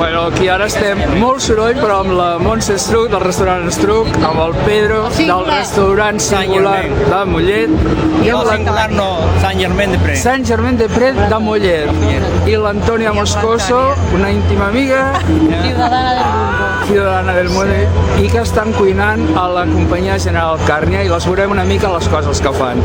Bueno, aquí ara estem molt soroll, però amb la Montse Estruc, del restaurant Estruc, amb el Pedro, del restaurant Singular de Mollet, i amb Singular no, Sant Germain de Pré. Sant Germain de Pret de Mollet, i l'Antònia Moscoso, una íntima amiga, ciutadana del Mollet, i que estan cuinant a la companyia General Càrnia, i les veurem una mica les coses que fan.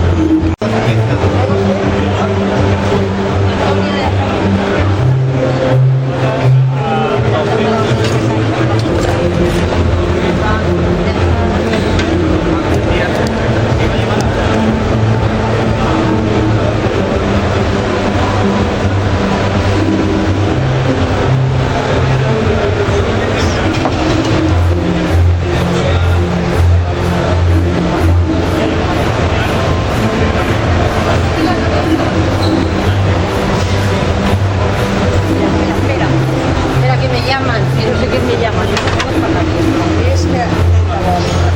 Que no sé qué me llaman, es que